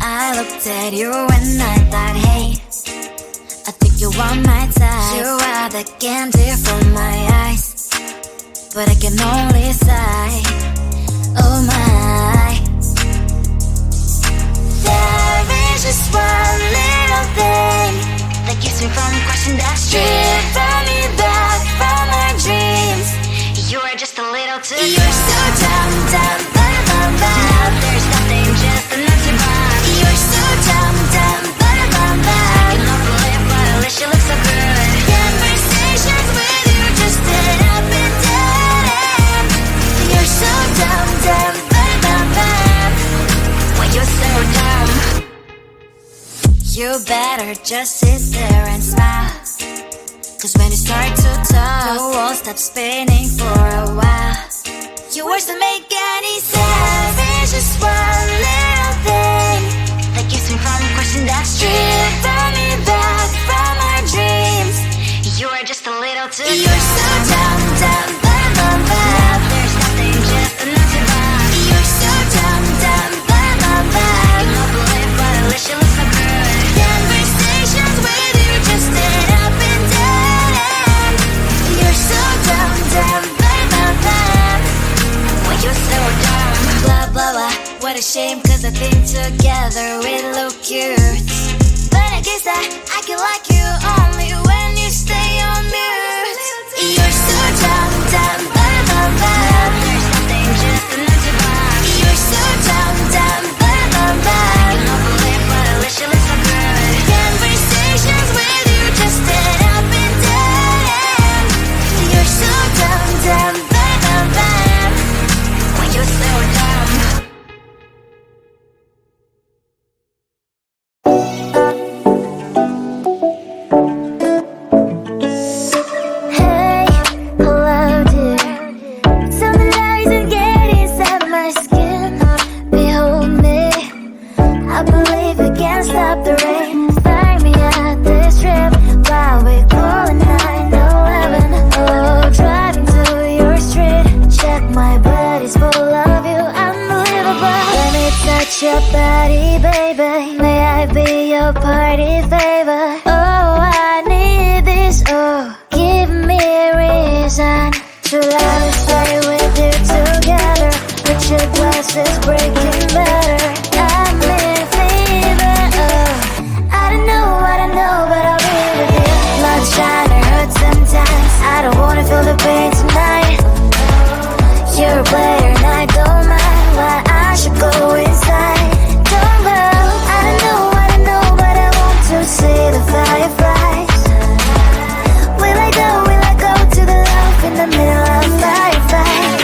I looked at you and I thought, hey, I think you are my type. You are the candy from my eyes, but I can only sigh, oh my. There is just one little thing that keeps me from crossing that street. Bring me back from my dreams. You are just a little too close. You're so dumb, dumb, bum, bum, bum. Now there's nothing, just an empty box. You're so dumb, dumb, bum, bum, bum. I cannot believe, but at least you look so good. Conversations with you just end up in dead end. You're so dumb, dumb, bum, bum, bum. When you're so dumb, you better just sit there and smile, 'cause when you start to talk, the world stops spinning for a while. Your words don't make any sense. There's just one little thing that keeps me from crossing that street. Bring me back from our dreams. You are just a little too close. You're so dumb, dumb, bum, bum, bum. There's nothing, just an empty box. You're so dumb, dumb, bum, bum, bum. I cannot believe, but at least you look so good. Conversations with you just end up in dead end. You're so dumb, dumb, bum, bum, bum. When you're so dumb, blah, blah, blah. What a shame, 'cause I think together we look cute. But I guess that I can like you only when you stay on mute. You're so dumb, dumb, bum, bum, bum. There's nothing, just an empty box. You're so dumb, dumb, bum, bum, bum. I cannot believe, but at least you look so good. Conversations with you just end up in dead end. You're so dumb, dumb, bum, bum, bum. When you're so dumb. Hey, hello dear. Something lies and get inside my skin. Behold me, I believe we can stop the rain. Find me at this trip while we calling 911. Oh, driving to your street. Check my body's full of you, unbelievable. Let me touch your body, baby. May I be your party favor? Oh, I need this. Oh, give me a reason to let us stay with you together. With your glasses breaking better. I'm in fever. Oh, I don't know what I know, but I'll be with you. Love's trying to hurt sometimes. I don't wanna feel the pain tonight. You're a player and I don't mind. Why I should go inside. Don't go. I don't know what I know, but I want to see the fireflies. Will I go to the love in the middle of firefight?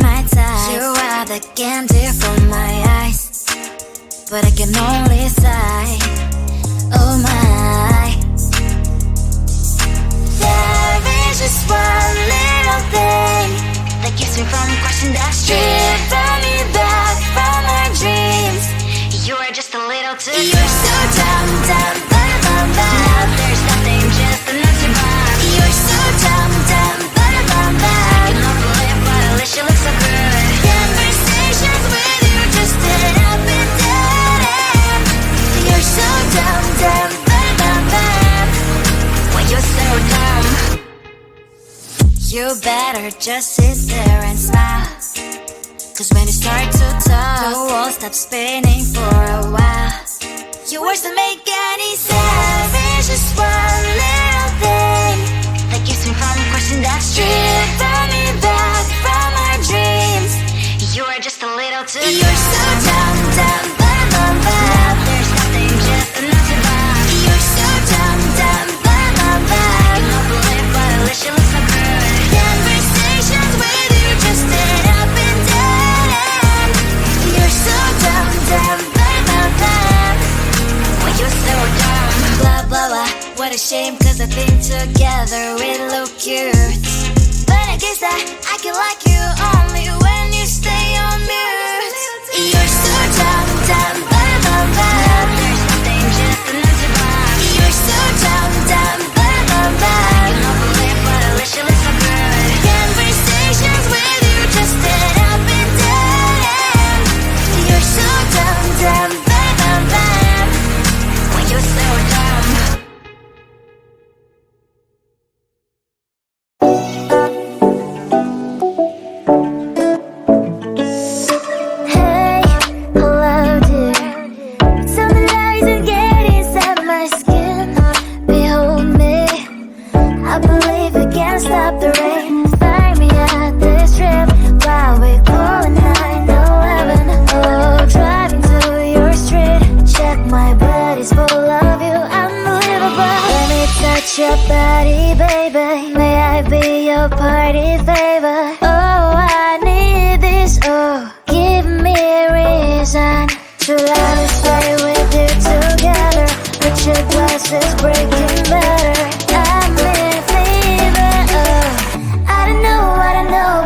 my ties. You are the candy from my eyes, but I can only sigh. Oh my. There is just one little thing that keeps me from crossing that street. Bring me back from my dreams. You are just a little too close. You're so dumb, dumb, bum, bum, bum. Now there's nothing, just enough to burn. You're so dumb, dumb, bum, bum, bum. I can overlive, but at least you look so good. Conversations with you just end up in dead end. You're so dumb, dumb, bum, bum, bum. Why you're so dumb? You better just sit there and smile, 'cause when you start to talk, the world stops spinning for a while. Your words don't make any sense. There's just one little thing that keeps me from crossing that street. Bring me back from our dreams. You are just a little too close. You're so dumb, dumb, bum, bum, bum. Now there's nothing, just enough to burn. You're so dumb, dumb, bum, bum, bum. I can overlive, but at least you look so good. Conversations with you just end up in dead end. You're so dumb, dumb, bum, bum, bum. Why you're so dumb? Blah blah blah, what a shame, 'cause I think together we look cute. But I guess that I can like you only when you stay on mute. You're so dumb, dumb, bum, bum, bum. There's nothing, just enough to burn. You're so dumb, dumb, bum, bum, bum. I can overlive, but at least you look so good. Conversations with you just end up in dead end. You're so dumb, dumb, bum, bum, bum. Why you're so dumb? Hey, hello dear. Something isn't getting inside my skin. Behold me, I believe we can't stop the rain. Find me at this trip while we're calling 911. Oh, driving to your street. Check my body's full of you, unbelievable. Let me touch your body, baby. May I be your party favor? Oh, I need this. Oh, give me a reason to let us stay with you together. With your glasses breaking better. I'm in fever. Oh, I don't know,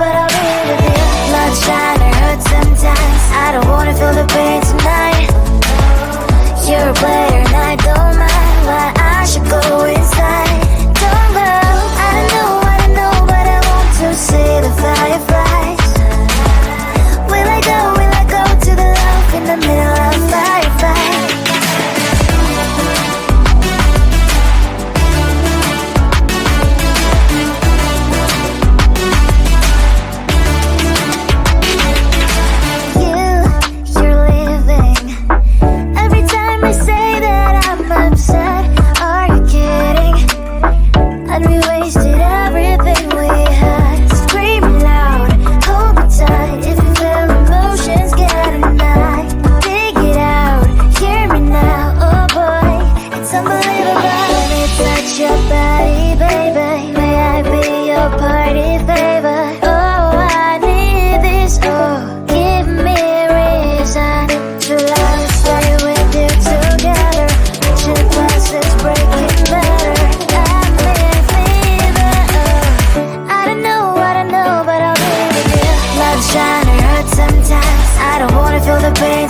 but I'll be with you. Love's trying to hurt sometimes. I don't wanna feel the pain tonight. You're a player and I don't mind. Why I should go inside. Don't go. I don't know, but I want to see the fireflies. Will I go to the love in the middle of firefight? You're leaving. Every time I say that I'm upset, are you kidding? And we wasted everything we had. Screaming loud, hold me tight. If you feel emotions getting high, dig it out, hear me now. Oh boy, it's unbelievable. Let me touch your body, baby. May I be your party favor? Oh, I need this. Oh, give me a reason to let us stay with you together. With your glasses breaking better. I'm in fever. Oh, I don't know, but I'll be with you. Love's trying to hurt sometimes. I don't wanna feel the pain